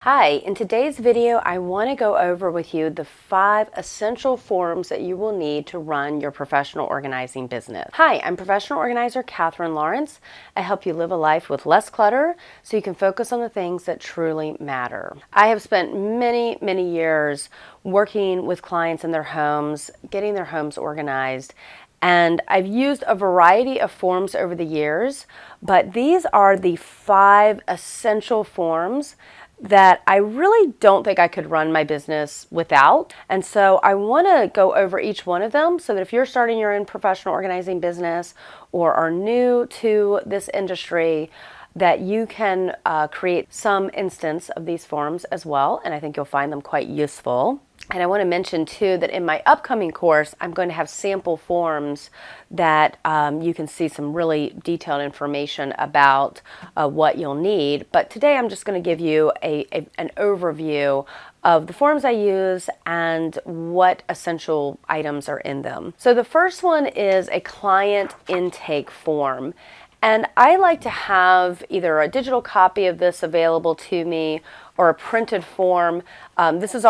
Hi, in today's video, I want to go over with you the 5 essential forms that you will need to run your professional organizing business. Hi, I'm professional organizer Katherine Lawrence. I help you live a life with less clutter so you can focus on the things that truly matter. I have spent many years working with clients in their homes, getting their homes organized, and I've used a variety of forms over the years, but these are the 5 essential forms that I really don't think I could run my business without. And so I want to go over each one of them so that if you're starting your own professional organizing business or are new to this industry, that you can create some instance of these forms as well. And I think you'll find them quite useful. And I want to mention too that in my upcoming course, I'm going to have sample forms that you can see some really detailed information about what you'll need. But today I'm just going to give you an overview of the forms I use and what essential items are in them. So the first one is a client intake form. And I like to have either a digital copy of this available to me or a printed form. This is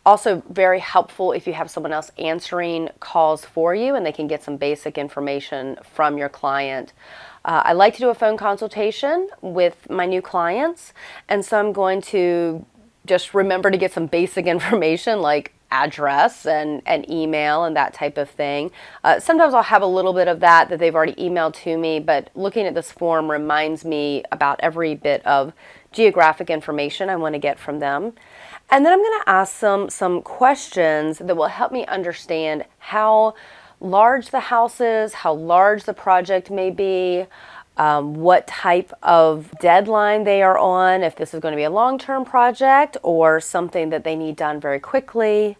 also very helpful if you have someone else answering calls for you and they can get some basic information from your client. I like to do a phone consultation with my new clients, and so I'm going to just remember to get some basic information like address and email and that type of thing. Sometimes I'll have a little bit of that they've already emailed to me, but looking at this form reminds me about every bit of geographic information I want to get from them. And then I'm going to ask them some questions that will help me understand how large the house is, how large the project may be, what type of deadline they are on, if this is going to be a long-term project or something that they need done very quickly,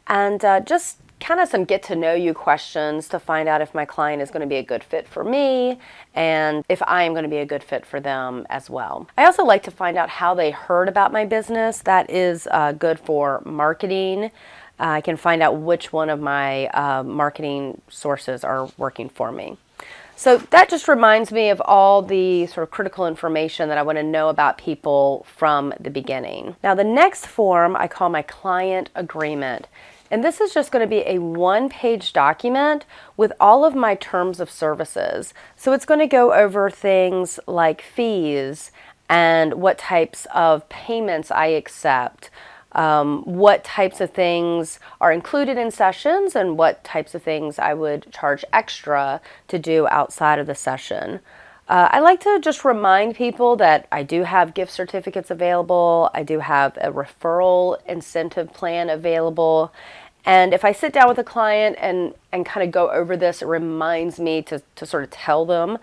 and just kind of some get-to-know-you questions to find out if my client is going to be a good fit for me and if I am going to be a good fit for them as well. I also like to find out how they heard about my business. That is good for marketing. I can find out which one of my marketing sources are working for me. So that just reminds me of all the sort of critical information that I want to know about people from the beginning. Now the next form I call my client agreement. And this is just going to be a one-page document with all of my terms of services. So it's going to go over things like fees and what types of payments I accept, what types of things are included in sessions and what types of things I would charge extra to do outside of the session. I like to just remind people that I do have gift certificates available. I do have a referral incentive plan available. And if I sit down with a client and kind of go over this, it reminds me to sort of tell them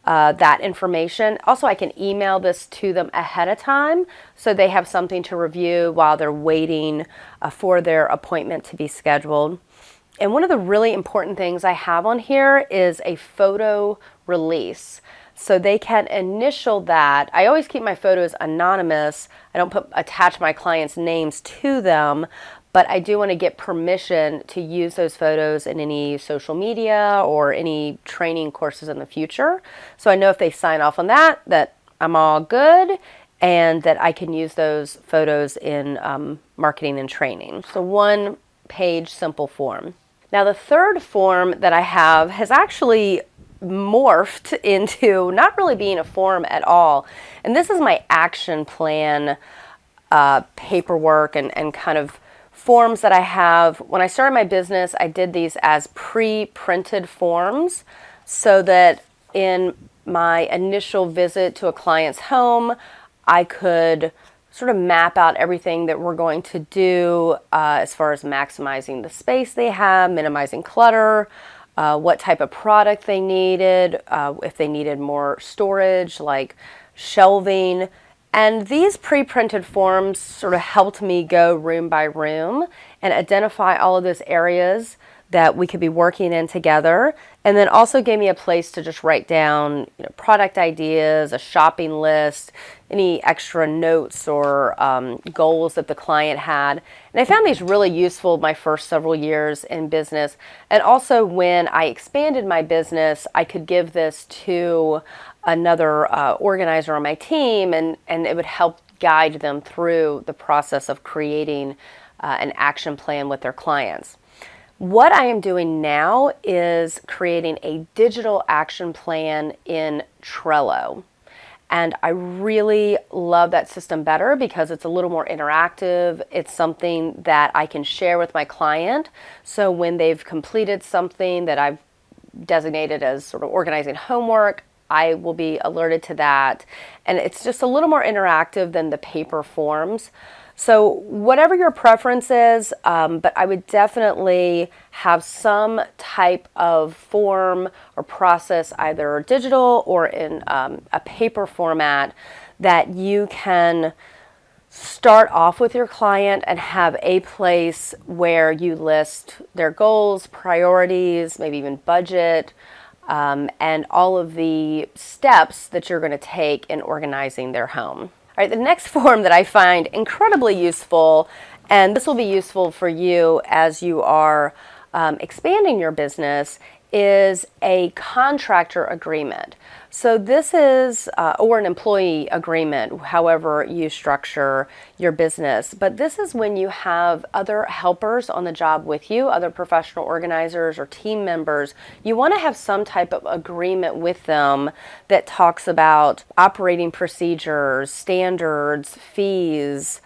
that information. Also, I can email this to them ahead of time so they have something to review while they're waiting for their appointment to be scheduled. And one of the really important things I have on here is a photo release. So they can initial that. I always keep my photos anonymous. I don't attach my clients' names to them, but I do want to get permission to use those photos in any social media or any training courses in the future. So I know if they sign off on that I'm all good and that I can use those photos in marketing and training. So one page simple form. Now the third form that I have has actually morphed into not really being a form at all. And this is my action plan paperwork and kind of forms that I have. When I started my business, I did these as pre-printed forms so that in my initial visit to a client's home, I could sort of map out everything that we're going to do as far as maximizing the space they have, minimizing clutter, what type of product they needed, if they needed more storage like shelving. And these pre-printed forms sort of helped me go room by room and identify all of those areas that we could be working in together, and then also gave me a place to just write down product ideas, a shopping list, any extra notes or goals that the client had. And I found these really useful my first several years in business. And also when I expanded my business, I could give this to another organizer on my team, and it would help guide them through the process of creating an action plan with their clients. What I am doing now is creating a digital action plan in Trello. And I really love that system better because it's a little more interactive. It's something that I can share with my client. So when they've completed something that I've designated as sort of organizing homework, I will be alerted to that. And it's just a little more interactive than the paper forms. So whatever your preference is, but I would definitely have some type of form or process, either digital or in a paper format, that you can start off with your client and have a place where you list their goals, priorities, maybe even budget, and all of the steps that you're going to take in organizing their home. All right, the next form that I find incredibly useful, and this will be useful for you as you are expanding your business, is a contractor agreement. So this is, or an employee agreement, however you structure your business. But this is when you have other helpers on the job with you, other professional organizers or team members. You want to have some type of agreement with them that talks about operating procedures, standards, fees.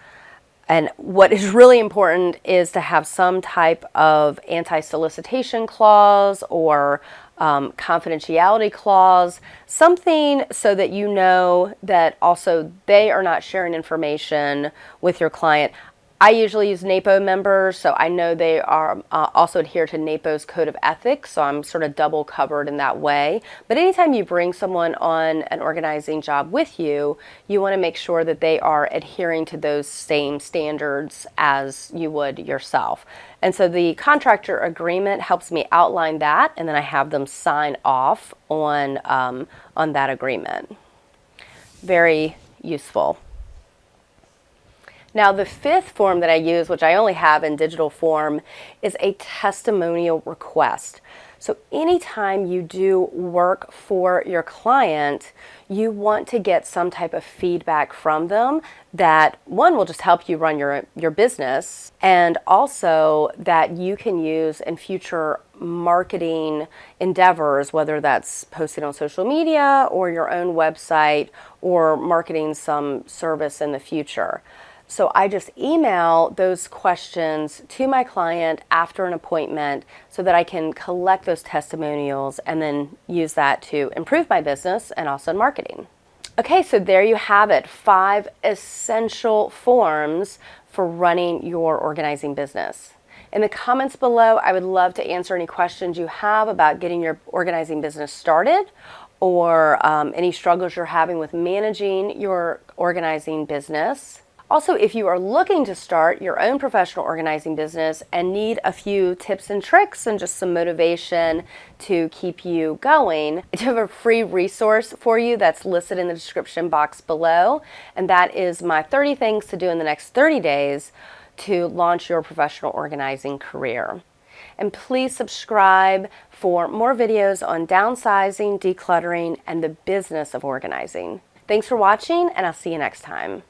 And what is really important is to have some type of anti-solicitation clause or confidentiality clause, something so that you know that also they are not sharing information with your client. I usually use NAPO members, so I know they are also adhere to NAPO's Code of Ethics, so I'm sort of double covered in that way. But anytime you bring someone on an organizing job with you, you want to make sure that they are adhering to those same standards as you would yourself. And so the contractor agreement helps me outline that, and then I have them sign off on that agreement. Very useful. Now, the fifth form that I use, which I only have in digital form, is a testimonial request. So anytime you do work for your client, you want to get some type of feedback from them that, one, will just help you run your business, and also that you can use in future marketing endeavors, whether that's posting on social media or your own website or marketing some service in the future. So I just email those questions to my client after an appointment so that I can collect those testimonials and then use that to improve my business and also in marketing. Okay, so there you have it, 5 essential forms for running your organizing business. In the comments below, I would love to answer any questions you have about getting your organizing business started, or any struggles you're having with managing your organizing business. Also, if you are looking to start your own professional organizing business and need a few tips and tricks and just some motivation to keep you going, I do have a free resource for you that's listed in the description box below, and that is my 30 things to do in the next 30 days to launch your professional organizing career. And please subscribe for more videos on downsizing, decluttering, and the business of organizing. Thanks for watching, and I'll see you next time.